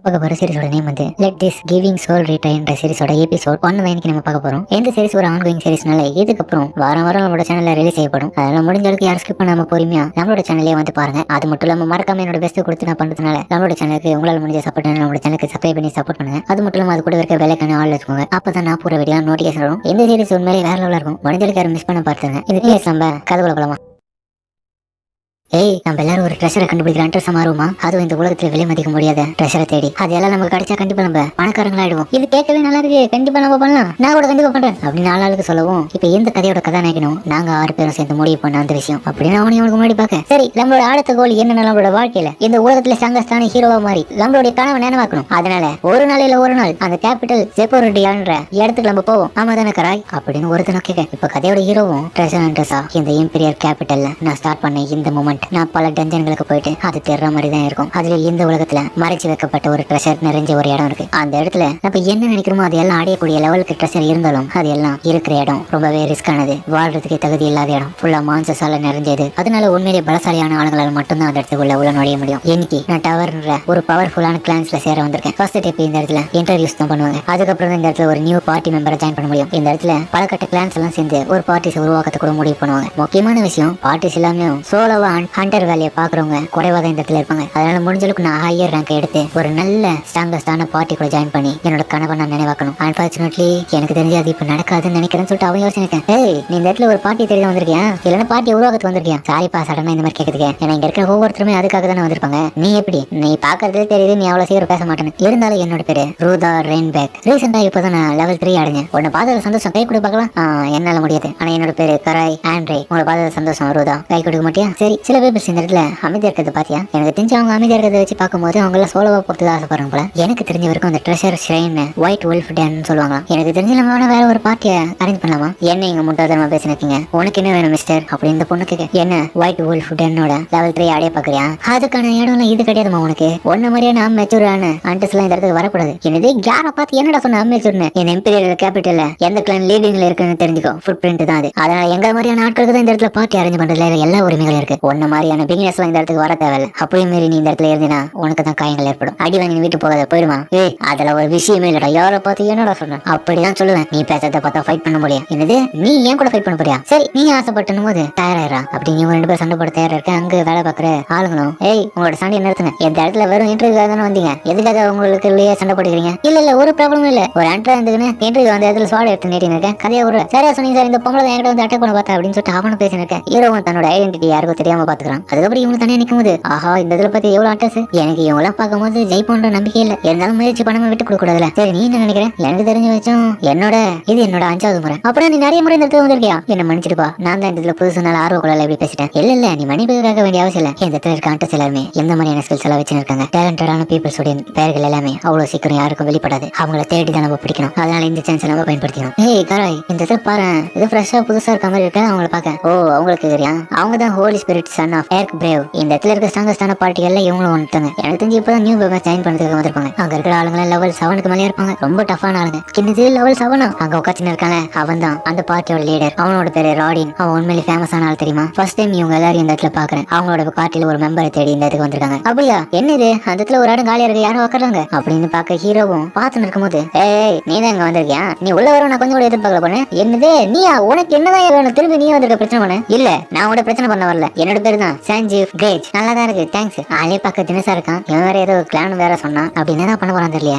பார்க்க போற சீரிஸோட நேம் வந்து let this giving soul retain என்ற சீரிஸோட எபிசோட் 1 இன்னைக்கு நம்ம பார்க்க போறோம். இந்த சீரிஸ் ஒரு ஆன்கோயிங் சீரிஸ்னால இதுக்கப்புறம் வாரம் வாரம் நம்மளோட சேனல்ல ரிலீஸ் செய்யப்படும். அதனால முடிஞ்ச அளவுக்கு யாரும் ஸ்கிப் பண்ணாம பொறுமையா நம்மளோட சேனல்லே வந்து பாருங்க. அது மட்டும் இல்லாம மறக்காம என்னோட பெஸ்ட் கொடுத்து நான் பண்றதுனால நம்மளோட சேனலுக்கு உங்களால முடிஞ்ச சப்போர்ட் நம்மளோட சேனலுக்கு சப்ஸ்கிரைப் பண்ணி சப்போர்ட் பண்ணுங்க. அது மட்டும் இல்லாம அது கூட இருக்க பெல் ஐகானை ஆல் வச்சுக்கோங்க. அப்பதான் நான் போற வீடியோ நோட்டிஃபிகேஷன் வரும். இந்த சீரிஸ் உண்மையிலே வேற லெவலா இருக்கும். முடிஞ்ச அளவுக்கு யாரும் மிஸ் பண்ண பாருங்க. இது நம்ம கதை போலாமா? நம்ம எல்லாரும் ஒரு ட்ரெஷரை கண்டுபிடிக்கிற இன்ட்ரெஸ்ட் மாறுமா? அதுவும் இந்த உலகத்துல விலை மதிக்க முடியாத ட்ரெஷரை தேடி அதெல்லாம் நமக்கு கிடைச்சா கண்டிப்பா நம்ம பணக்காரங்களாயிடுவோம். இது கேட்கவே நல்லா இருக்கு, கண்டிப்பா நம்ம பண்ணலாம், நான் கூட கண்டிப்பா பண்றேன் அப்படின்னு நாளாளுக்கு சொல்லவும் இப்ப இந்த கதையோட கதாநாயகனும் நாங்க 6 பேரும் சேர்ந்து முடிவு பண்ண அந்த விஷயம் அப்படின்னு அவனுக்கு முன்னாடி பார்க்க சரி நம்மளோட அடுத்த கோல் என்ன, நம்மளோட வாழ்க்கையில இந்த உலகத்துல சங்கஸ்தான ஹீரோவா மாறி நம்மளுடைய கனவை நினைவாக்கணும். அதனால ஒரு நாள் இல்ல ஒரு நாள் அந்த கேபிட்டல் ஜெப்போரிட்டியான்ற இடத்துக்கு நம்ம போவோம். ஆமா தானே கராய் அப்படின்னு ஒருத்தன கேட்க இப்ப கதையோட ஹீரோவும் ட்ரெஷர் இந்த இம்பீரியர் கேபிட்டல்ல நான் ஸ்டார்ட் பண்ண இந்த மூமெண்ட் நான் பல டஞ்சன்களுக்கு போயிட்டு அது தெர்ற மாதிரி தான் இருக்கும். அதுல இந்த உலகத்துல மறைச்சு வைக்கப்பட்ட ஒரு ட்ரெஷர் நிறைஞ்ச ஒரு இடம் இருக்கு. அந்த இடத்துல நம்ம என்ன நினைக்கிறோமோ அது எல்லாம் அடையக்கூடிய லெவலுக்கு ட்ரெஷர் இருந்தாலும் அது எல்லாம் இருக்கிற இடம் ரொம்பவே ரிஸ்கானது, வாழ்றதுக்கு தகுதி இல்லாத இடம், ஃபுல்லா மான்சஸால நிறைஞ்சது. அதனால உண்மையிலே பலசாலியான ஆளுங்களால் மட்டும்தான் அந்த இடத்துக்குள்ள உள்ள நுழைய முடியும். இன்னைக்கு நான் டவர்ன்ற ஒரு பவர்ஃபுல்லான கிளான்ஸ்ல சேர வந்திருக்கேன். ஃபர்ஸ்ட் ஸ்டெப் இந்த இடத்துல இன்டர்வியூஸ் தான் பண்ணுவாங்க. அதுக்கப்புறம் இந்த இடத்துல ஒரு நியூ பார்ட்டி மெம்பரை ஜாயின் பண்ண முடியும். இந்த இடத்துல பலகட்ட கிளான்ஸ் எல்லாம் சேர்ந்து ஒரு பார்ட்டிஸ் உருவாக்கத்தை கூட முடிவு பண்ணுவாங்க. முக்கியமான விஷயம் பார்ட்டிஸ் எல்லாமே சோலோவா ஹண்டர் வேலையை பாக்குறவங்க குறைவா தான் இந்த இடத்துல இருப்பாங்க. அதனால முடிஞ்சளவுக்கு நான் ஹையர் ரேங்க் எடுத்து ஒரு நல்ல ஸ்ட்ராங்கஸ்டான பார்ட்டி கூட ஜாயின் பண்ணி என்னோட கனவை நான் நினைவாக்கணும். அன்பார்ச்சுனேட்லி எனக்கு தெரிஞ்சு அது இப்ப நடக்காதுன்னு நினைக்கிறேன்னு சொல்லிட்டு அவன் யோசிச்சிருக்கேன். நீ இந்த இடத்துல ஒரு பார்ட்டி தெரிஞ்சு வந்திருக்கியா இல்லைன்னா பார்ட்டி உருவாக்கத்து வந்திருக்கியா? சாரிப்பா சடனா இந்த மாதிரி கேட்குதுங்க. ஏன்னா இங்க இருக்கிற ஒவ்வொருத்தருமே அதுக்காக தானே வந்திருப்பாங்க. நீ எப்படி நீ பாக்குறதே தெரியுது, நீ அவ்வளவு சீக்கிரம் பேச மாட்டேன்னு. இருந்தாலும் என்னோட பேரு ரூதா ரெயின்பேக். ரீசெண்டா இப்பதான் நான் லெவல் 3 அடைஞ்சேன். உன்னை பார்த்தது சந்தோஷம், கை கூட பார்க்கலாம். என்னால முடியாது, ஆனா என்னோட பேரு கராய் ஆண்ட்ரே. உங்களை பார்த்தது சந்தோஷம் ரூதா, கை கொடுக்க மாட்டியா? சரி சில பேர் இந்த இடத்துல அமைதியா இருக்கிறது பாத்தியா? எனக்கு தெரிஞ்சு அவங்க அமைதியா இருக்கிறத வச்சு பார்க்கும்போது அவங்க எல்லாம் சோலோவா போறது ஆசைப்படுறாங்க போல. எனக்கு தெரிஞ்ச வரைக்கும் அந்த treasure shrine white wolf den சொல்லுவாங்க. எனக்கு தெரிஞ்சு நம்ம வேற ஒரு பார்ட்டியை அரேஞ்ச் பண்ணலாமா? என்ன இங்க முட்டாதனமா பேசினிருக்கீங்க? உனக்கு என்ன வேணும் மிஸ்டர் அப்படி இந்த பொண்ணு கேட்க, என்ன ஒயிட் wolf denோட லெவல் 3 அடைய பாக்குறியா? அதுக்கான இடம் இது கிடையாதுமா உனக்கு. ஒன்ன மாதிரியே நான் மெச்சூரான ஆண்டஸ் எல்லாம் இந்த இடத்துக்கு வரக்கூடாது. என்னது யாரை பார்த்து என்னடா சொன்ன அமெச்சூர்னு? என் இம்பீரியல் கேபிட்டல்ல எந்த கிளான் லீடிங்ல இருக்குன்னு தெரிஞ்சுக்கோ. ஃபுட் பிரிண்ட் தான் அது. அதனால எங்க மாதிரியான ஆட்களுக்கு தான் இந்த இடத்துல பார்ட்டி அரேஞ்ச் பண்றதுல எல்லா உரிமைகளும் இருக்கு. ஒன்ன மாதிரியான பிகினர்ஸ் எல்லாம் இந்த இடத்துக்கு வர தேவையில்ல. அப்படியும் மீறி நீ இந்த இடத்துல இருந்தீனா உனக்கு தான் காயங்கள் ஏற்படும். அடி வாங்கி வீட்டு போகாத போயிருமா? அதுல ஒரு விஷயமே இல்லடா. யாரை பார்த்து என்னடா சொன்ன? அப்படிதான் சொல்லுவேன். நீ பேசத்தை பார்த்தா ஃபைட் பண்ண முடியும். என்னது நீ ஏன் கூட ஃபைட் பண்ண போறியா? சரி நீ ஆசைப்பட்டனும் போது தயாரா அப்படி நீங்க 2 பேரும் சண்டை போட தயாரா இருக்க. அங்க வேலை பாக்குற ஆளுங்களும் உங்களோட சண்டையை நிறுத்துங்க. இந்த இடத்துல வெறும் இன்டர்வியூ தானே வந்தீங்க, எதுக்காக உங்களுக்கு சண்டை போட்டுக்கிறீங்க? இல்ல ஒரு ப்ராப்ளமும் இல்ல. ஒரு ஆண்டரா இருந்துக்குன்னு இன்டர்வியூ அந்த இடத்துல ஸ்வாட் எடுத்து நீட்டின்னு இருக்கேன். கதையா ஒரு சரியா சொன்னீங்க சார், இந்த பொம்பளை என்கிட்ட வந்து அட்டாக் பண்ண பார்த்தா அப்படின்னு சொல்லிட்டு அவனு பேசினிருக்கேன். ஹீரோவும் தன்னோட ஐடென்டிட்டி யாருக்கும் தெரியாம பாத்துக்கிறான். அதுக்கப்புறம் இவங்க தனியா நிற்கும் போது ஆஹா இந்த இதுல பத்தி எவ்வளவு அட்டஸ். எனக்கு இவங்களாம் பார்க்கும்போது ஜெயிப்போன்ற நம்பிக்கை இல்ல. இருந்தாலும் முயற்சி பண்ணாம விட்டு கொடுக்க கூடாதுல. சரி நீ என்ன நினைக்கிறேன்? எனக்கு தெரிஞ்ச வச்சும் என்னோட 5வது முறை. அப்புறம் நீ நிறைய முறை இந்த இடத்துல வந்திருக்கியா? என்ன மன்னிச்சிடுப்பா, நான் தான் இந்த இதுல புதுசு நாள் ஆர்வ கொள்ள எப்படி பேசிட்டேன். இல்ல நீ மன்னிப்புக்காக வேண்டிய அவசியம் இல்ல. இந்த இடத்துல இருக்க ஆண்டஸ் எல்லாருமே எந்த மாதிரியான ஸ்கில்ஸ் எல்லாம் வச்சிருக்காங்க. டேலண்டடான பீப்புள்ஸ் உடைய பெயர்கள் எல்லாமே அவ்வளவு சீக்கிரம் யாருக்கும் வெளிப்படாது. அவங்கள தேடி தான் நம்ம பிடிக்கணும். அதனால இந்த சான்ஸ் நம்ம பயன்படுத்திக்கணும். கராய் இந்த இடத்துல பாரு, இது ஃப்ரெஷ்ஷா புதுசா இருக்க மாதிரி இருக்க. அவங்கள பாக்க அவங்களுக்கு தெரியா? அவங்க தான் ஹோலி ஸ்பிரிட் சன் ஆஃப் ஏர்க் பிரேவ். இந்த இடத்துல இருக்க ஸ்ட்ராங்கஸ்டான பார்ட்டிகள்ல இவங்களும் வந்துட்டாங்க. எனக்கு தெரிஞ்சு இப்பதான் நியூ மெம்பர் ஜாயின் பண்ணதுக்கு வந்திருப்பாங்க. அங்க இருக்கிற ஆளுங்க லெவல் 7க்கு மேலே இருப்பாங்க. ரொம்ப டஃபான ஆளுங்க. கிண்ணது லெவல் 7 அங்க உட்காந்து இருக்காங்க. அவன் தான் அந்த பார்ட்டியோட லீடர். அவனோட பேரு ராடின். அவன் உண்மையிலே ஃபேமஸான ஆள் தெரியுமா? ஃபர்ஸ்ட் டைம் இவங்க எல்லாரும் இந்த இடத்துல பாக்குறேன். அவங்களோட பார்ட்டியில ஒரு மெம்பரை தேடி இந்த இடத்துக்கு வந்திருக்காங்க. அப்படியா? என்னது அந்த இடத்துல ஒரு இடம் காலியா இருக்கு, யாரும் உட்காருங்க அப்படின்னு பாக்க ஹீரோவும் பார்த்து இருக்கும்போது நீ தான் இங்க வந்திருக்கியா? நீ உள்ள வர நான் கொஞ்சம் கூட எதிர்பார்க்கல போனேன். என்னது நீயா? உனக்கு என்னதான் வேணும்? திரும்பி நீ வந்திருக்க பிரச்சனை பண்ண? இல்ல நான் கூட பிரச்சனை பண்ண வரல. என்னோட பேரு தான் சஞ்சீவ் கிரேஜ். நல்லா தான் இருக்கு, தேங்க்ஸ். ஆளே பார்க்க தினசா இருக்கான். இவன் வேற ஏதோ கிளான் வேற சொன்னான். அப்படி என்ன பண்ண போறான் தெரியல.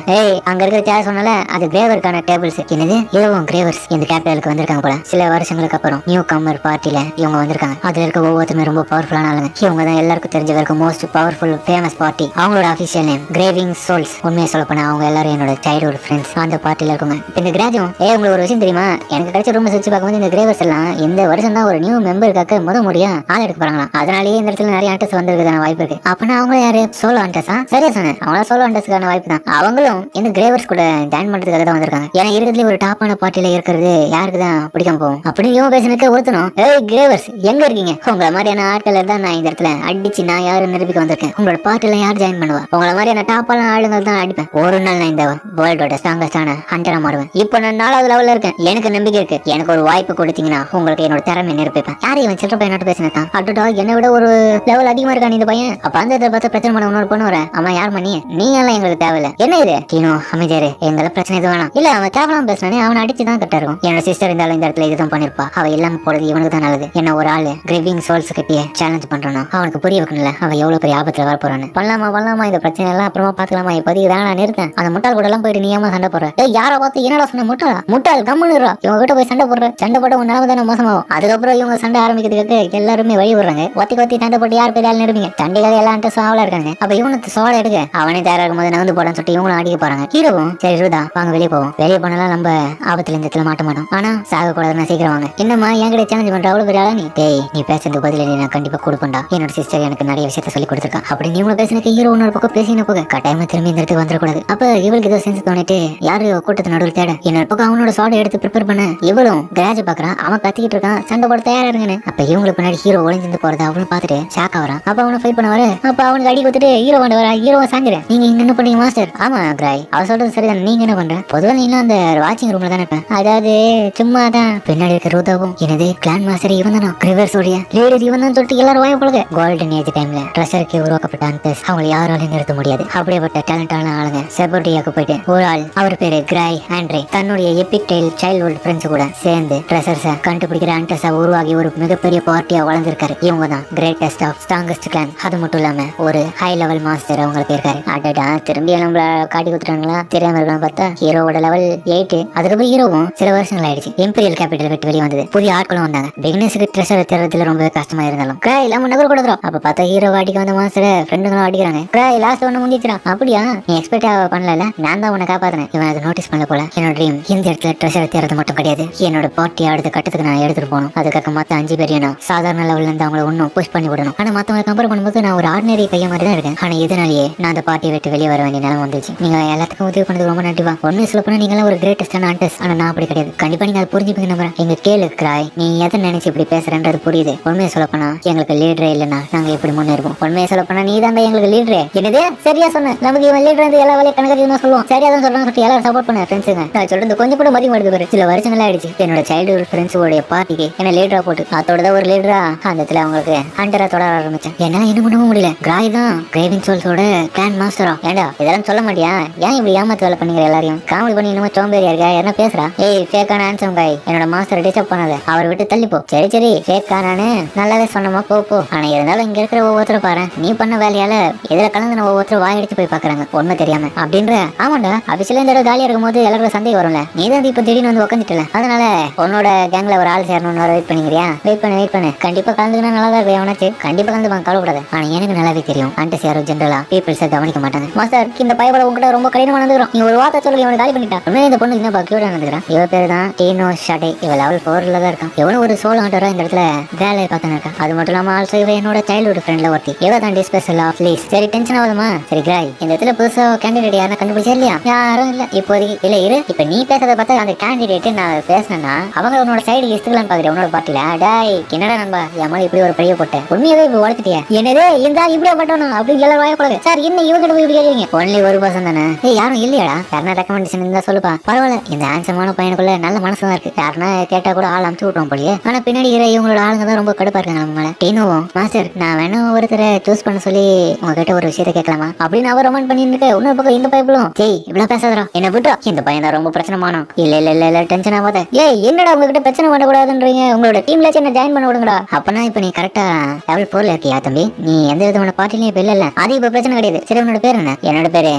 அங்க இருக்கிற சேர் சொன்னால அது கிரேவருக்கான டேபிள்ஸ். என்னது இதுவும் கிரேவர்ஸ் இந்த கேபிட்டலுக்கு வந்திருக்காங்க போல. சில வருஷங்களுக்கு அப்புறம் நியூ கம்மர் பார்ட்டில இவங்க வந்திருக்காங்க. அதுல இருக்க ஒவ்வொருத்தருமே ரொம்ப பவர்ஃபுல்லான ஆளுங்க. இவங்க தான் எல்லாருக்கும் தெரிஞ்ச மோஸ்ட் பவர்ஃபுல் ஃபேமஸ் பார்ட்டி. அவங்களோட அபிஷியல் நேம் கிரேவிங் சோல்ஸ். உண்மையை சொல்ல போனா அவங்க எல்லாரும் என்னோட சைல்ட்ஹுட் ஃப்ரெண்ட்ஸ். அந்த பார்ட்டில இருக்குங்க. இந்த கிராஜும் உங்களுக்கு ஒரு விஷயம் தெரியுமா? எனக்கு கிடைச்ச ரூம் சுற்றி பார்க்கும்போது இந்த கிரேவர்ஸ் எல்லாம் இந்த வருஷம் தான் ஒரு நியூ மெம்பருக்காக முறையா ஆள் எடுக்க போறாங்களா. அதனாலேயே இந்த இடத்துல நிறைய ஆண்டஸ் வந்திருக்கான வாய்ப்பு இருக்கு. அப்பனா அவங்க யாரு? சோலோ ஆண்டஸா? சரியா சொன்னேன், அவங்களா சோலோ ஆண்டஸ்க்கான வாய்ப்பு தான். அவங்களும் இந்த கிரேவர்ஸ் கூட ஜாயின் பண்றதுக்காக தான் வந்திருக்காங்க. ஏன்னா இருக்கிறதுல ஒரு டாப்பான பார்ட்டில இருக்கிறது யாருக்கு தான் பிடிக்காம போகும் அப்படின்னு இவன் பேசினதுக்கு ஒருத்தனும் கிரேவர்ஸ் எங்க இருக்கீங்க? உங்களை மாதிரியான ஆட்கள் தான் நான் இந்த இடத்துல அடிச்சு நான் யாரும் நிரூபிக்க வந்திருக்கேன். உங்களோட பார்ட்டில யார் ஜாயின் பண்ணுவா? உங்களை மாதிரியான டாப்பான ஆளுங்கள் தான் அடிப்பேன். ஒரு நாள் நான் இந்த வேர்ல்டோட ஸ்ட்ராங்கஸ்டான ஹண்டரா மாறுவேன். இப்போ நான் 4வது லெவல்ல இருக்கேன். எனக்கு நம்பிக்கை இருக்கு. எனக்கு ஒரு வாய்ப்பு கொடுத்தீங்கன்னா உங்களுக்கு என்னோட திறமை நிரூபிப்பேன். யாரையும் இவன் சிறப்பா என்னோட பேசினேன். அட்டா என்னை விட ஒரு லெவல் அதிகமா இருக்கான் இந்த பையன். அப்ப அந்த இடத்துல பார்த்து பிரச்சனை பண்ண இன்னொரு பொண்ணு வர. ஆமா யார் மணி நீ எல்லாம் எங்களுக்கு தேவையில்ல. என்ன இது டீனோ அமைதியாரு, எந்த பிரச்சனை இது வேணாம். இல்ல அவன் தேவலாம் பேசினானே, அவனை அடிச்சுதான் கரெக்டா இருக்கும். என்னோட சிஸ்டர் இருந்தாலும் இந்த இடத்துல இதுதான் பண்ணிருப்பா. அவ இல்லாம போறது இவனுக்கு தான் நல்லது. என்ன ஒரு ஆளு கிரேவிங் சோல்ஸ் கட்டியே சேலஞ்ச் பண்றானோ அவனுக்கு புரிய வைக்கணும்ல அவ எவ்வளவு பெரிய ஆபத்துல வர போறான்னு. பண்ணலாமா இந்த பிரச்சனை எல்லாம் அப்புறமா பாத்துக்கலாமா, இப்போதைக்கு தான் நான் நிறுத்தேன். அந்த முட்டாள் கூட எல்லாம் போயிட்டு நீ ஏமா சண்டை போடுற? யாரை பார்த்து என்னடா சொன்ன முட்டாள் கம்முன்னுறா. இவங்க கிட்ட போய் சண்டை போடுற, சண்டை போட்ட உன் நிலைமை தானே மோசமாகும். அதுக்கப்புறம் இவங்க சண்டை ஆரம்பிக்கிறதுக்கு எல்லாருமே வழி விடுறாங்க. ஒத்தி சண்டை போட்டு யார் பெரிய ஆள் நிறுவீங்க. சண்டைகள் எல்லாம் சோழா இருக்காங்க. அப்ப இவனுக்கு சோழ எடுக்க அவனே தயாரா இருக்கும்போது நகர்ந்து போடான்னு சொல்லிட்டு இவங்களும் அடிக்க போறாங்க. ஹீரோவும் சரி இருதா வாங்க வெளியே போவோம். வெளியே போனாலும் நம்ம ஆபத்துல இந்த இடத்துல மாட்ட மாட்டோம். ஆனா சாக கூடாதுன்னு சீக்கிரம் வாங்க. என்னம்மா என்கிட்ட சேலஞ்ச் பண்ற அவ்வளவு பெரிய ஆளா நீ? டேய் நீ பேசுறதுக்கு பதில நீ நான் கண்டிப்பா கொடுப்பேன்டா. என்னோட சிஸ்டர் எனக்கு நிறைய விஷயத்த சொல்லி கொடுத்துருக்கா. அப்படி நீ பேசுனதுக்கு ஹீரோ இன்னொரு பக்கம் பேசின போக கட்டாயமா திரும்பி இந்த இடத்துக்கு வந்துடக்கூடாது. அப்ப இவளுக்கு ஏதோ செஞ்சு தோணிட்டு யாரு கூட்டத்து நடுவில் தேட இன்னொரு பக்கம் அவனோட சோட எடுத்து ப்ரிப்பேர் பண்ண இவளும் கிராஜ் பாக்குறான். அவன் கத்திக்கிட்டு இருக்கான், சண்டை போட தயாரா இருங்கன்னு. அப்ப இவங்களுக்கு பின்னாடி ஹீரோ ஒளிஞ்சிருந்து போறத அவளும் பார்த்துட்டு ஷாக் ஆகிறான். அப்ப அவனை ஃபைட் பண்ண வர அப்ப அவனுக்கு அடி கொடுத்துட்டு ஹீரோ வந்து வர. ஹீரோ சாஞ்சிரு, நீங்க இங்க என்ன பண்ணீங்க மாஸ்டர்? ஆமா கிராய் அவ சொல்றது சரிதான், நீங்க என்ன பண்ற? பொதுவா நீ அந்த வாட்சிங் ரூம்ல தானே இருப்பேன். அதாவது சும்மா தான். பின்னாடி இருக்க ரூதாவும் எனது கிளான் மாஸ்டர் இவன் தானோ ரிவர்ஸ் உடைய லேடர் இவன் தான் சொல்லிட்டு எல்லாரும் வாய போடுங்க. கோல்டன் ஏஜ் டைம்ல ட்ரெஷருக்கு உருவாக்கப்பட்ட அன்பஸ் அவங்களை யாராலையும் நிறுத்த முடியாது. அப்படியேப்பட்ட டேலண்டான ஆளுங்க செபோர்டியாக்கு போயிட்டு ஒரு ஆள் அவர் பேரு கிராய் ஆண்ட்ரே தன்னுடைய எபிக் டெயில் சைல்ட்ஹுட் ஃப்ரெண்ட்ஸ் கூட சேர்ந்து ட்ரெஷர்ஸை கண்டுபிடிக்கிற அண்டஸா உருவாகி ஒரு மிகப்பெரிய பார்ட்டியா வளர்ந்துருக்காரு. இவங்க தான் கிரேட்டஸ்ட் ஆஃப் ஸ்ட்ராங்கஸ்ட் கிளான். அது மட்டும் இல்லாம ஒரு ஹை லெவல் மாஸ்டர் அவங்களுக்கு இருக்காரு. அடடா திரும்பி நம்மள காட்டி கொடுத்துட்டாங்களா தெரியாம இருக்கலாம் பார்த்தா ஹீரோவோட லெவல் 8. அதுக்கப்புறம் ஹீரோவும் சில வருஷங்கள் ஆயிடுச்சு இம்பீரியல் கேபிட்டல் விட்டு வெளியே வந்தது. புதிய ஆட்களும் வந்தாங்க. பிகினர்ஸுக்கு ட்ரெஷர் தேர்றதுல ரொம்ப கஷ்டமா இருந்தாலும் கிராய் இல்லாம நகர் கொடுக்குறோம். அப்ப பார்த்தா ஹீரோ அடிக்க வந்த மாஸ்டர் ஃப்ரெண்டுங்களும் அடிக்கிறாங்க. கிராய் லாஸ்ட் ஒண்ணு முடிச்சிடான். அப்படியா நீ எக்ஸ்பெக்ட் பண்ணல, நான் தான் உன்னை காப்பாத்தினேன். இவன் அதை நோட்டீஸ் பண்ணல போல. என்னோட ட்ரீம் இந்த இடத்துல ட்ரெஷர் தேர்றது மட்டும் கிடையாது, என்னோட பார்ட்டி அடுத்த கட்டத்துக்கு நான் எடுத்துட்டு போகணும். அதுக்காக மத்த 5 பேரையும் சாதாரண லெவல்ல இருந்து அவங்களை ஒன்னும் புஷ் பண்ணி விடணும். ஆனா மத்தவங்க கம்பேர் பண்ணும்போது நான் ஒரு ஆர்டினரி பையன் மாதிரி தான் இருக்கேன். ஆனா இதனாலேயே நான் அந்த பார்ட்டியை விட்டு வெளியே வர வேண்டிய நிலைமை வந்துச்சு. நீங்க எல்லாத்துக்கும் உதவி பண்ணது ரொம்ப நன்றிவா. ஒன்னு சொல்ல போனா நீங்க ஒரு கிரேட்டஸ்டான ஆண்டஸ். ஆனா நான் அப்படி கிடையாது. கண்டிப்பா நீங்க அதை புரிஞ்சுப்பீங்க நம்புறேன். எங்க கேளு கிராய், நீ எதை நினைச்சு இப்படி பேசுறன்றது புரியுது. உண்மையை சொல்ல போனா எங்களுக்கு லீடரே இல்லைன்னா நாங்க எப்படி முன்னேறுவோம்? உண்மையை சொல்ல போனா நீ தான் எங்களுக்கு லீடரே. என்னது சரியா சொன்ன, நமக்கு இவன் லீடர் எல்லா வேலையும் கணக்கு சொல்லுவோம். சரியா தான் சொல்றாங்க சொல்லிட்டு எல்லாரும் சப்போர்ட் பண்ண ஃப்ரெண்ட்ஸுங்க. நான் சொல்றது கொஞ்சம் கூட மதியம் எடுத்து பாரு. சில வருஷங்கள் ஆயிடுச்சு என்னோட சைல்டுஹுட் ஃப்ரெண்ட்ஸோட பார்ட்டிக்கு என்ன லீடரா போட்டு அதோட தான் ஒரு லீடரா அந்த இடத்துல அவங்களுக்கு ஹண்டரா தொடர ஆரம்பிச்சேன். ஏன்னா என்ன பண்ணவும் முடியல. கிராய் தான் கிரேவிங் சோல்ஸோட கிளான் மாஸ்டரா. ஏண்டா இதெல்லாம் சொல்ல மாட்டியா? ஏன் இப்படி ஏமாத்து வேலை பண்ணிக்கிற எல்லாரையும்? காமெடி பண்ணி இன்னும் சோம்பேறியா இருக்கா? என்ன பேசுறா? ஏய் ஃபேக்கான ஆன்சம் காய், என்னோட மாஸ்டர் டிஸ்டர்ப் பண்ணாத. அவர் விட்டு தள்ளி போ. சரி ஃபேக்கானு நல்லாவே சொன்னமா போ. ஆனா இருந்தாலும் இங்க இருக்கிற ஒவ்வொருத்தரும் பாரு, நீ பண்ண வேலையால இதுல கலந்து ஒவ்வொருத்தரும் வாயடிச்சு போய் பாக்குறாங்க உண்மை தெரியாம அப்படின்ற. ஆமாண்டா அபிஷியல இந்த காலியா இருக்கும் போது எல்லாரும் சந்தேகம் வரும்ல. நீ தான் இப்ப திடீர்னு வந்து உட்காந்துட்டல, அதனால உன்னோட கேங்ல ஒரு ஆள் சேரணும்னு வெயிட் பண்ணிக்கிறியா? வெயிட் பண்ணு. கண்டிப்பா கலந்துக்கினா நல்லா தான் இருக்கும். எவனாச்சு கண்டிப்பா கலந்து கவலைப்படாது. ஆனா எனக்கு நல்லாவே தெரியும் அண்டஸ் யாரும் ஜென்ரலா பீப்பிள்ஸை கவனிக்க மாட்டாங்க. மாஸ்டர் இந்த பயப்பட உங்ககிட்ட ரொம்ப கடினமா நடந்துக்கிறோம். நீ ஒரு வார்த்தை சொல்லுங்க இவனை காலி பண்ணிட்டான். உண்மையிலே இந்த பொண்ணு இன்னும் கியூட்டா நடந்துக்கிறான். இவ பேரு தான் டீனோ ஷாடே. இவ லெவல் 4ல தான் இருக்கான். எவ்வளவு ஒரு சோல் ஹண்டரா இந்த இடத்துல வேலையை பார்த்து இருக்கா. அது மட்டும் இல்லாம ஆல்சோ இவ என்னோட சைல்ட்ஹுட் ஃப்ரெண்ட்ல ஒருத்தி. இவ தான் டிஸ்பெஷல் ஆஃப் லீஸ். சரி டென்ஷன் ஆகுதுமா? சரி கிராய், இந்த இடத்துல புதுசா கேண்டிடேட் யாரும் கண்டுபிடிச்சா இல்லையா? யாரும் இல்ல இப்போதைக்கு. இல்ல இரு, இப்ப நீ பேசுறத பார்த்தா அந்த கேண்டிடேட் நான் பேசினேன்னா அவங்க உன்னோட சைடு இஸ்துக்கலான்னு பாக்குறேன் உன்னோட பார்ட்டில. டாய் என்னடா நண்பா என் மாதிரி இப்படி ஒரு பெரிய போட்டேன் உண்மையாவே இப்ப வளர்த்துட்டியா? என்னதே இந்த இப்படியா பட்டணும் அப்படின்னு எல்லாரும் வாயக்கூடாது. சார் என்ன இவங்க போய் இப்படி கேட்குறீங்க? ஒன்லி ஒரு பர்சன் தானே. யாரும் இல்லையாடா? யாருன்னா ரெக்கமெண்டேஷன் இருந்தா சொல்லுப்பா. பரவாயில்ல, இந்த ஹேண்ட்ஸமான பையனுக்குள்ள நல்ல மனசு தான் இருக்கு. யாருன்னா கேட்டா கூட ஆள் அமுச்சு விட்டுறோம் போலியே. ஆனா பின்னாடி இவங்களோட ஆளுங்க தான் ரொம்ப கடுப்பா இருக்காங்க நம்ம மேல. டீனோவும் மாஸ்டர் நான் வேணும் ஒருத்தரை சூஸ் பண்ண சொல்லி உங்ககிட்ட ஒரு விஷயத்த கேட்கலாமா அப்படின்னு அவர் ரொமான் பண்ணிட்டு இன்னொரு பக்கம் இந்த பைப்பிலும் ஜெய் இவ்வளவு பேசாதரா என்ன விட்டா இந்த பையன் தான் ரொம்ப பிரச்சனை மானோம். இல்ல டென்ஷன் ஆகாத. ஏய் என்னடா உங்ககிட்ட பிரச்சனை பண்ணக்கூடாதுன்றீங்க? உங்களோட டீம்ல என்ன ஜாயின் பண்ண விடுங்கடா. அப்பனா இப்ப நீ கரெக்டா லெவல் 4ல இருக்கியா தம்பி? நீ எந்த விதமான பார்ட்டிலையும் இப்ப இல்ல. அது இப்ப பிரச்சனை கிடையாது. சரி உன்னோட பேர் என்ன? என்னோட பேரு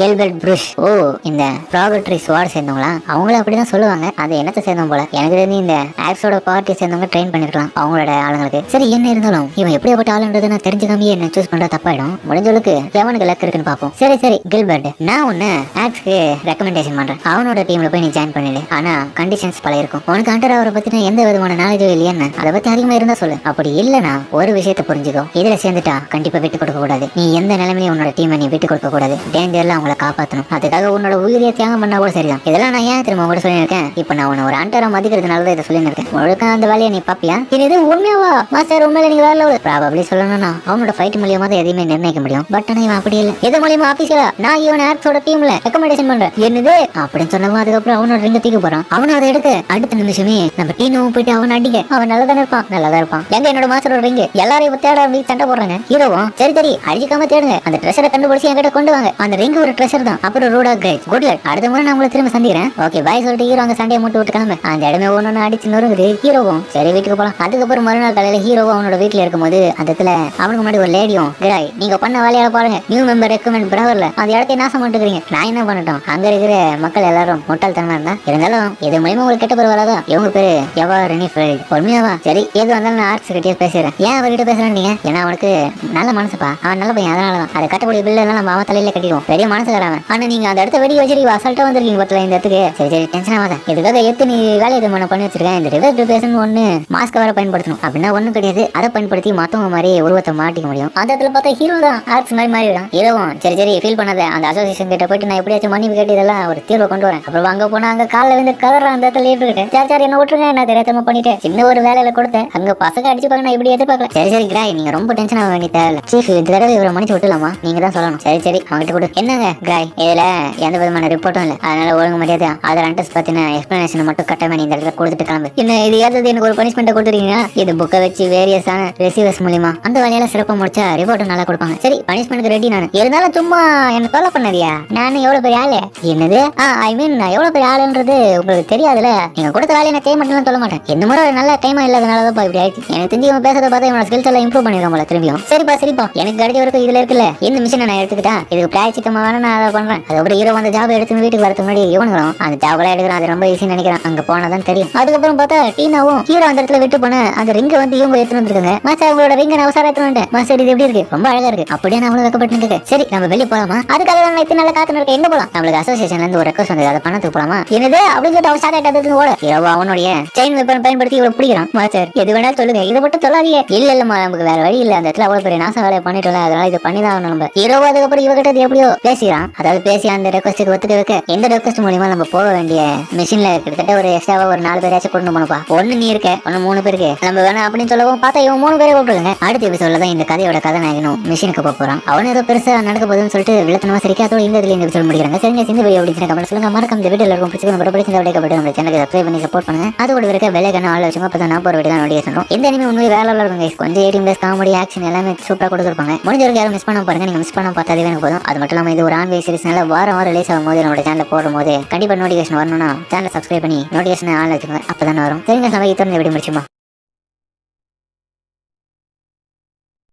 கெல்பர்ட் புருஷ். ஓ இந்த ப்ராகட்ரி ஸ்வாட் சேர்ந்தவங்களா? அவங்கள அப்படிதான் சொல்லுவாங்க. அது என்னத்தை சேர்ந்தவங்க போல. எனக்கு தெரிஞ்சு இந்த ஆக்ஸோட பார்ட்டி சேர்ந்தவங்க ட்ரெயின் பண்ணிருக்கலாம் அவங்களோட ஆளுங்களுக்கு. சரி என்ன இருந்தாலும் இவன் எப்படிப்பட்ட ஆளுன்றதை நான் தெரிஞ்சுக்காம என்ன சூஸ் பண்ற தப்பாயிடும். முடிஞ்சளவுக்கு எவனுக்கு லக் இருக்குன்னு பாப்போம். சரி கில்பர்ட், நான் உன்னை ஆக்ஸ்க்கு ரெக்கமெண்டேஷன் பண்றேன். அவனோட டீம்ல போய் நீ ஜாயின் பண்ணிடு. ஆனா கண்டிஷன்ஸ் பல இருக்கும். உனக்கு அண்டர் அவரை பத்தின எந்த விதமான நாலேஜும் இல்லையான்னு அதை பத்தி அதிகமா இருந்தா சொல்லு. அப்படி இல்லனா ஒரு விஷயத்தை புரிஞ்சுக்கோ, இதுல சேர்ந்துட்டா கண்டிப்பா விட்டு கொடுக்க கூடாது. நீ எந்த நிலைமையிலும் உன்னோட டீமை நீ விட்டு கொடுக்க கூடாது. டேஞ்சர்ல அவங்களை காப்பாற்றணும். அதுக்காக உன்னோட உயிரியை தியாகம் பண்ணா கூட சரிதான். இதெல்லாம் நான் ஏன் திரும்ப கூட சொல்லியிருக்கேன். இப்ப நான் உன்னை ஒரு அண்டரா மதிக்கிறதுனாலதான் இதை சொல்லியிருக்கேன். முழுக்க அந்த வேலையை நீ பாப்பியா? இது உண்மையாவா மாஸ்டர்? உண்மையில நீங்க வேலை ப்ராபப்ளி சொல்லணும்னா அவனோட ஃபைட் மூலியமா தான் எதையுமே நிர்ணயிக்க முடியும். பட் ஆனா இவன் அப்படி இல்லை. எது மூலியமா ஆபீஸ்ல நான் இவன் ஆக்ஸோட டீம்ல ரெக்கமெண்டேஷன் பண்றேன். என்னது அப்படின்னு சொன்னவன் அதுக்கப்புறம் அவனோட ரிங்க தூக்கி போறான். அவனை அதை எடுக்க அடுத்த நிமிஷமே நம்ம டீனும் போயிட்டு அவன் அடிக்க. அவன் நல்லதான் இருப்பான். எங்க என்னோட மாஸ்டரோட ரிங் எல்லாரும் இப்ப தேட ஆரம்பிச்சு சண்டை போடுறாங்க. ஹீரோவும் சரி சரி அடிக்காம தேடுங்க, அந்த ட்ரெஷரை கண்டுபிடிச்சு என்கிட்ட கொண்டு வாங்க. அந்த ரிங் ஒரு ட்ரெஷர் தான். அப்புறம் ரூடா கிரேட் குட் லக், அடுத்த முறை நான் உங்களை திரும்ப சந்திக்கிறேன். ஓகே பாய் சொல்லிட்டு ஹீரோ அங்க சண்டையை மூட்டு விட்டு கிளம்பு. அந்த இடமே ஒண்ணு அடிச்சு நொறுங்குது. ஹீரோவும் சரி வீட்டுக்கு போலாம். அதுக்கப்புறம் மறுநாள் காலையில ஹீரோவும் அவனோட வீட்டுல இருக்கும்போது அந்த இடத்துல அவனுக்கு முன்னாடி ஒரு லேடியும் கிராய் நீங்க பண்ண வேலையால பாருங்க, நியூ மெம்பர் ரெக்கமெண்ட் பிரவர்ல அந்த இடத்தை நாசம் பண்ணிட்டுக்கிறீங்க, நான் என்ன பண்ணட்டும்? அங்க இருக்கிற மக்கள் எல்லாரும் முட்டாள்தனமா இருந்தா இருந்தாலும் இது மூலியமா உங்களுக்கு கெட்ட பேர் வராதா? இவங்க பேரு எவா ரெனிஃபீல்ட். உண்மையாவா? சரி எது வந்தாலும் நான் ஆர்ட்ஸ் கிட்டே பேசுறேன். ஏன் அவர்கிட்ட பேசுறேன் நீங்க? ஏன்னா அவனுக்கு நல்ல மனசுப்பா, அவன் நல்ல பையன், அதனாலதான் அதை கட்டக்கூடிய பில் எல்லாம் நம்ம அவன் தலையில கட்டிடுவோம். பெரிய மனசுக்காரன். ஆனா நீங்க அந்த இடத்த வெடி வச்சிருக்கீங்க, அசால்ட்டா வந்திருக்கீங்க பத்தில இந்த இடத்துக்கு. சரி சரி டென்ஷன் ஆகாத, இதுக்காக எத்து நீ வேலையை பண்ணி வச்சிருக்கேன். இந்த ரிவர்ஸ் டிப்ரேஷன் ஒண்ணு மாஸ்க் வேற பயன்படுத்தணும் அப்படின்னா ஒண்ணும் கிடையாது. அதை பயன்படுத்தி மத்தவங்க மாதிரி உருவத்தை மாட்டிக்க முடியும். அந்த இடத்துல பார்த்தா ஹீரோ தான் ஆர்ட்ஸ் மாதிரி மாறிடுறான். ஹீரோவும் சரி சரி ஃபீல் பண்ணாத, அந்த அசோசியேஷன் கிட்ட போயிட்டு நான் எப்படியாச்சும் மன்னிப்பு கேட்டு இதெல்லாம் ஒரு தீர்வை கொண்டு வரேன். அப்புறம் அங்க போனா அங்க காலில் வந்து கதறான். அந்த இடத்துல இருக்கேன் சார் சார் என்ன விட்டுருங்க, நான் தெரியாம பண்ணிட்டேன், சின்ன ஒரு வேலையில கொடுத்தேன், அங்க பசங்க அடிச்சு பார்க்க நான் இப்படி எதிர்பார்க்கல. சரி சரி கிராய் நீங்க ரொம்ப டென்ஷன் ஆக வேண்டிய தேவை. சீஃப் இந்த தடவை இவரை மன்னிச்சு விட்டுலாமா? நீங்க தான் சொல்லணும். சரி சரி அவங்ககிட்ட கொடு. என்னங்க கிராய் இதுல எந்த விதமான ரிப்போர்ட்டும் இல்ல, அதனால ஒழுங்கு மரியாதை அதர் அண்டர்ஸ் பத்தின எக்ஸ்பிளனேஷன் மட்டும் கட்டமே இந்த இடத்துல கொடுத்துட்டு கிளம்பு. என்ன இது ஏதாவது எனக்கு ஒரு பனிஷ்மெண்ட் கொடுத்துருக்கீங்க? இது புக்கை வச்சு வேரியஸான ரிசீவர்ஸ் மூலியமா அந்த வேலையில சிறப்பா முடிச்சா ரிப்போர்ட்டும் நல்லா கொடுப்பாங்க. சரி பனிஷ்மெண்ட்க்கு ரெடி நான். இருந்தாலும் சும்மா என்ன ஃபாலோ பண்ணதியா? நான் எவ்வளவு பெரிய ஆளு? என்னது ஐ மீன் நான் எவ்வளவு பெரிய ஆளுன்றது உங்களுக்கு தெரியாதுல. நீங்க கொடுத்த வேலையை நான் செய்ய மாட்டேன்னு சொல்ல மாட்டேன். இந்த முறை ஒரு நல்ல டைமா இல்லாதனாலதான் இப்படி ஆயிடுச்சு. எனக்கு தெரிஞ்சு இவன் பேசுறத பார்த்தா இவனோட ஸ்கில்ஸ் எல்லாம் இம்ப்ரூவ் பண்ணிருக்கான் போல திரும்பியும். சரிப்பா சரிப்பா எனக்கு கிடைக்க வரைக்கும் இதுல இருக்குல்ல இந்த மிஷினை நான் எடுத்துக்கிட்டா இதுக்கு பிராய்ச்சித்தமா வேணா நான் அதை பண்றேன். அதுக்கப்புறம் ஹீரோ அந்த ஜாப் எடுத்து வீட்டுக்கு வரதுக்கு முன்னாடி இவனுங்களும் அந்த ஜாப்லாம் எடுக்கிறான். அது ரொம்ப ஈஸின்னு நினைக்கிறேன். அங்க போனாதான் தெரியும். அதுக்கப்புறம் பார்த்தா டீனாவும் ஹீரோ அந்த இடத்துல விட்டு போன அந்த ரிங்கை வந்து இவங்க எடுத்து வந்துருக்காங்க. மாஸ்டர் அவங்களோட ரிங்கை நான் உசாரா எடுத்து வந்துட்டேன். மாஸ்டர் இது எப்படி இருக்கு? ரொம்ப அழகா இருக்கு. அப்படியே நான் அவ்வளவு வைக்கப்பட்டு இருக்கேன். சரி நம்ம வெளியே போலாமா? அதுக்காக நான் இத்தனை நாள் காத்து இருக்க. எங்க போலாம்? நம்மளுக்கு அசோசியேஷன்ல இருந்து ஒரு ரெக்வஸ்ட் வந்தது, அதை பண்ணத்துக்கு போலாமா? என்னது அப்படின்னு சொல்லிட்டு அவன் ஸ்டார்ட் ஆயிட்டு ஓட ஹீரோ அவனுடைய செயின் வெப்பன் பயன்படுத்தி இவ்வளவு பிடிக்கிறான். மாஸ்டர் எது வேணாலும் சொல்லுங்க, இதை மட்டும் சொல்லாதீங்க. இல்ல இல்லம்மா நமக்கு வேற வழி இல்ல, அந்த இடத்துல அவ்வளவு பெரிய நாச வேலையை பண்ணிட்டோம்ல, அதனால இது பண்ணிதான் ஆகணும். நம்ம ஹீரோ அதுக்கப்புறம் இவகிட்ட எப்படியோ பேசிக்கிறான். அதாவது பேசி அந்த ரெக்வஸ்ட்டுக்கு ஒத்துக்க வைக்க இந்த ரெக்வஸ்ட் மூலியமா நம்ம போக வேண்டிய மிஷின்ல கிட்டத்தட்ட ஒரு எக்ஸ்ட்ராவா ஒரு 4 பேராச்சும் கொண்டு போனப்பா. ஒண்ணு நீ இருக்க, ஒன்னு 3 பேருக்கு நம்ம வேணா அப்படின்னு சொல்லவும் பார்த்தா இவன் 3 பேரை கூப்பிட்டுருங்க. அடுத்த எபிசோட்ல தான் இந்த கதையோட கதாநாயகனும் மிஷினுக்கு போறான். அவன் ஏதோ பெருசா நடக்க போகுதுன்னு சொல்லிட்டு விளத்தனமா சரிக்கா அதோட இந்த இதுல இந்த எபிசோட் முடிக்கிறாங்க. சரிங்க இந்த வீடியோ எப்படி கமெண்ட் சொல்லுங்க. மறக்காம இந்த வீடியோல இருக்கும் பிடிச்சிருந்தா கூட பிடிச்சிருந்தா அப்படியே கமெண்ட் நம்ம சேனலுக்கு சப்ஸ்கிரைப் பண்ணி சப்போர்ட் பண்ணுங்க. அதோட இருக்க பெல் ஐகானை ஆல் வச்சுங்க, அப்பதான் நான் போற வீடியோ நோட்டிஃபிகேஷன் வரும். இந்த அனிமே உண்மையிலே வேற லெவல்ல இருக்கும். கொஞ்சம் 18+ காமெடி ஆக்ஷன் எல்லாமே சூப்பரா கொடுத்துருப்பாங்க. முடிஞ்ச வரைக்கும் யாரும் மிஸ் பண்ண பாருங்க. நீங்க மிஸ் பண்ண பார்த்தா எனக்கு போதும். அது மட்டும் இல்லாம இது ஒரு ஆன்லைன் சீரிஸ்னால வாரம் ரிலீஸ் ஆகும்போது நம்மளோட சேனல்ல போடும்போது கண்டிப்பா நோட்டிஃபிகேஷன் வரணும்னா சேனலை சப்ஸ்கிரைப் பண்ணி நோட்டிஃபிகேஷன் ஆன் வச்சுக்கோங்க, அப்பதான் வரும். சரிங்க சமைக்க தொடர்ந்து எப்படி முடிச்சுமா.